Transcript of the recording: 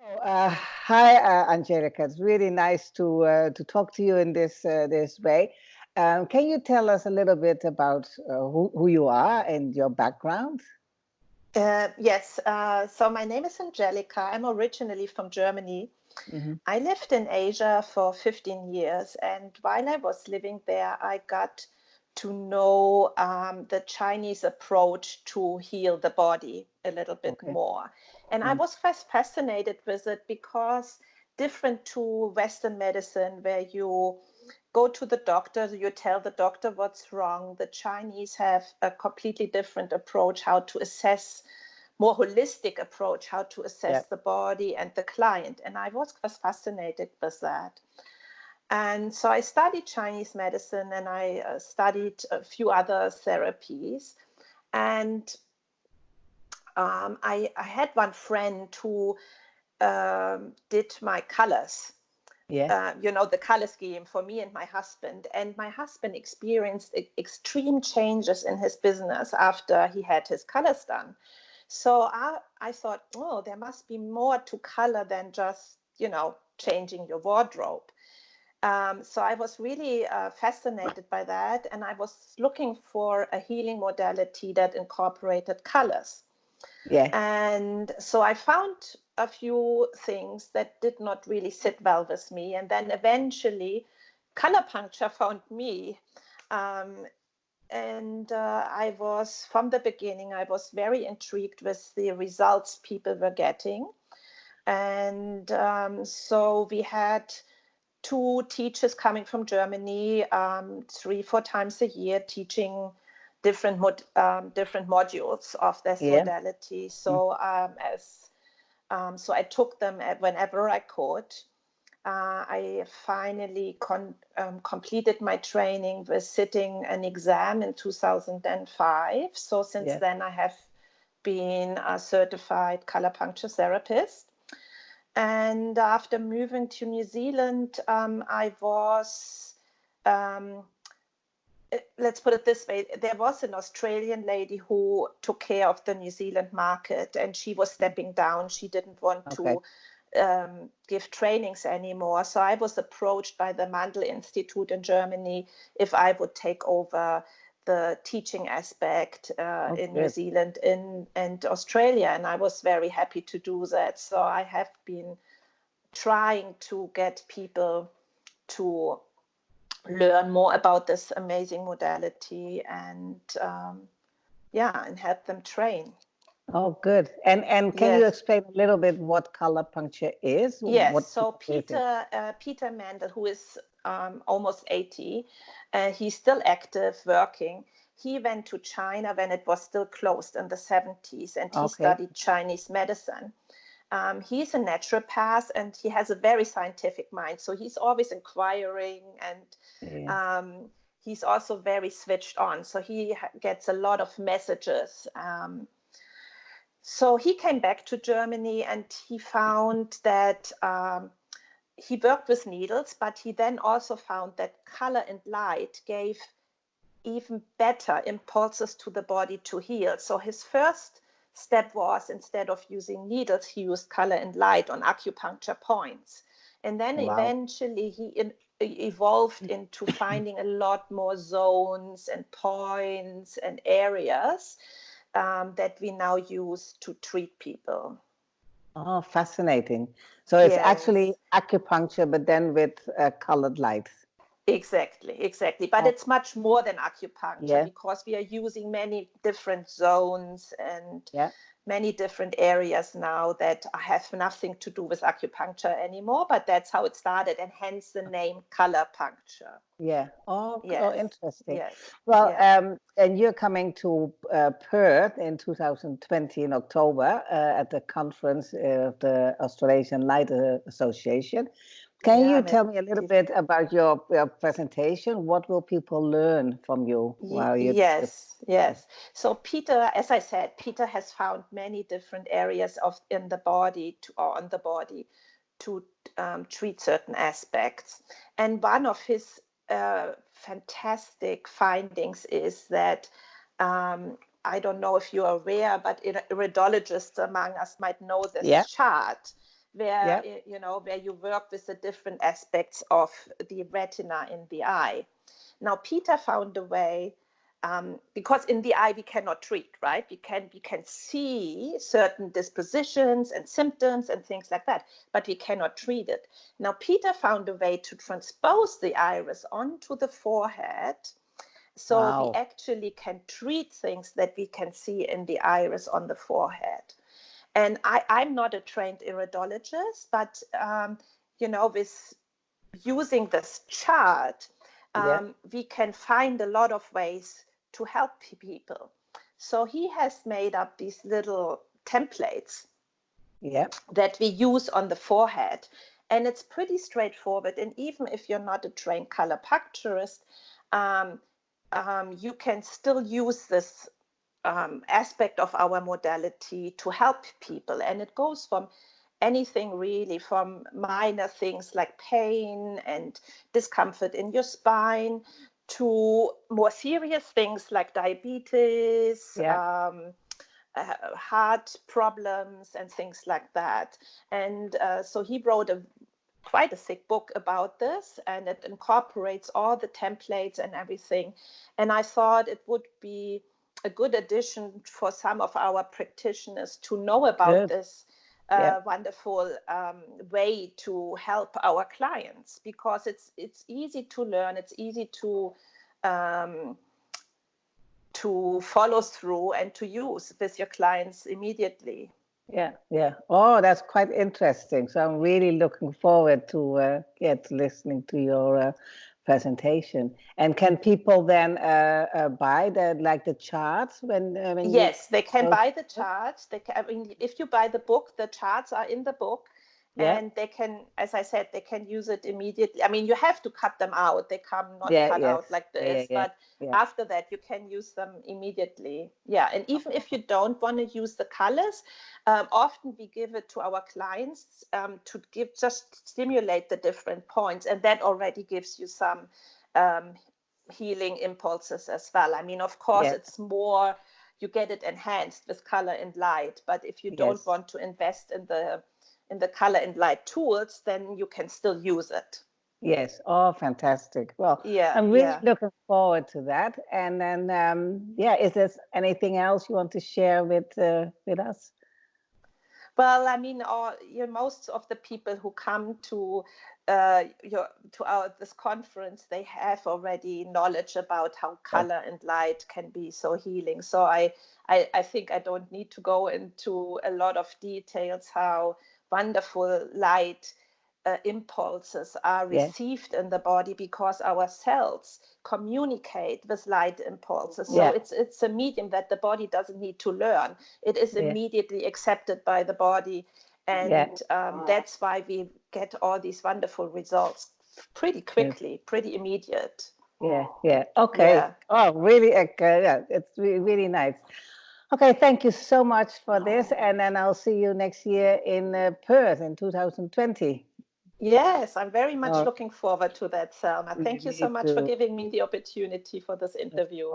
Hi, Angelica. It's really nice to talk to you in this way. Can you tell us a little bit about who you are and your background? Yes, so my name is Angelica. I'm originally from Germany. Hmm. I lived in Asia for 15 years, and while I was living there, I got to know the Chinese approach to heal the body a little bit Okay. more. And I Mm. was first fascinated with it because different to Western medicine, where you go to the doctor, you tell the doctor what's wrong. The Chinese have a completely different approach how to assess, more holistic approach how to Yeah. assess the body and the client. And I was fascinated with that. And so I studied Chinese medicine and I studied a few other therapies. And I had one friend who did my colors, Yeah. the color scheme for me and my husband. And my husband experienced extreme changes in his business after he had his colors done. So I thought, oh, there must be more to color than just, changing your wardrobe. So I was really fascinated by that. And I was looking for a healing modality that incorporated colors. Yeah. And so I found a few things that did not really sit well with me. And then eventually, Colourpuncture found me. Um, and I was, from the beginning, I was very intrigued with the results people were getting. And so we had two teachers coming from Germany, 3, 4 times a year, teaching different modules of this Yeah. modality. Mm. So I took them whenever I could. I finally completed my training with sitting an exam in 2005. So since Yeah. then, I have been a certified color puncture therapist. And after moving to New Zealand, I was, um, let's put it this way, there was an Australian lady who took care of the New Zealand market, and she was stepping down. She didn't want Okay. to give trainings anymore. So I was approached by the Mandel Institute in Germany if I would take over the teaching aspect Oh, in New good. Zealand and Australia. And I was very happy to do that. So I have been trying to get people to learn more about this amazing modality and yeah, and help them train. Oh, good. And can you Yes. explain a little bit what color puncture is? Yes, so What is it? Peter Mandel, who is almost 80, he's still active, working. He went to China when it was still closed in the 70s, and he Okay. studied Chinese medicine. He's a naturopath, and he has a very scientific mind. So he's always inquiring, and Yeah. he's also very switched on. So he gets a lot of messages. So he came back to Germany and he found that he worked with needles, but he then also found that color and light gave even better impulses to the body to heal. So his first step was, instead of using needles, he used color and light on acupuncture points. And then Wow. eventually evolved into finding a lot more zones and points and areas that we now use to treat people. Oh, fascinating. So it's actually Yes. acupuncture, but then with colored lights. Exactly, exactly. But Oh, it's much more than acupuncture yeah, because we are using many different zones and yeah, many different areas now that have nothing to do with acupuncture anymore, but that's how it started, and hence the name color puncture. yeah. Oh, oh, Yes, interesting. yes, Well, yes, and you're coming to Perth in 2020 in October at the conference of the Australasian Light Association. Can yeah, you I'm tell me a little bit about your presentation? What will people learn from you while you're there? Yes, yes. So Peter, as I said, Peter has found many different areas of in the body or on the body to treat certain aspects. And one of his fantastic findings is that I don't know if you're aware, but iridologists among us might know this Yeah. chart. where you know, where you work with the different aspects of the retina in the eye. Now, Peter found a way, because in the eye we cannot treat, right? We can see certain dispositions and symptoms and things like that, but we cannot treat it. Now, Peter found a way to transpose the iris onto the forehead, so we actually can treat things that we can see in the iris on the forehead. And I'm not a trained iridologist, but you know, with using this chart, we can find a lot of ways to help people. So he has made up these little templates that we use on the forehead. And it's pretty straightforward. And even if you're not a trained colourpuncturist, you can still use this aspect of our modality to help people. And it goes from anything really, from minor things like pain and discomfort in your spine to more serious things like diabetes, heart problems and things like that. And so he wrote quite a thick book about this, and it incorporates all the templates and everything. And I thought it would be a good addition for some of our practitioners to know about this wonderful way to help our clients, because it's easy to learn, it's easy to follow through and to use with your clients immediately. Yeah. Oh, that's quite interesting. So I'm really looking forward to listening to your presentation. And can people then buy the charts when yes, they can buy the charts. They can, I mean, if you buy the book, the charts are in the book. And they can, as I said, they can use it immediately. I mean, you have to cut them out. They come not cut out like this, but after that, you can use them immediately. Yeah, and even if you don't want to use the colors, often we give it to our clients to just stimulate the different points, and that already gives you some healing impulses as well. I mean, of course, it's more, you get it enhanced with color and light, but if you don't want to invest in the color and light tools, then you can still use it. Yes. Oh, fantastic. Well, I'm really looking forward to that. And then, is there anything else you want to share with us? Well, I mean, most of the people who come to this conference, they have already knowledge about how color and light can be so healing. So I think I don't need to go into a lot of details how wonderful light impulses are received in the body, because our cells communicate with light impulses. So it's a medium that the body doesn't need to learn. It is immediately accepted by the body. And that's why we get all these wonderful results pretty quickly, pretty immediate. Yeah. Okay. Yeah. Oh, really? It's really nice. Okay, thank you so much for this, and then I'll see you next year in Perth in 2020. Yes, I'm very much looking forward to that, Selma. Thank you so much for giving me the opportunity for this interview.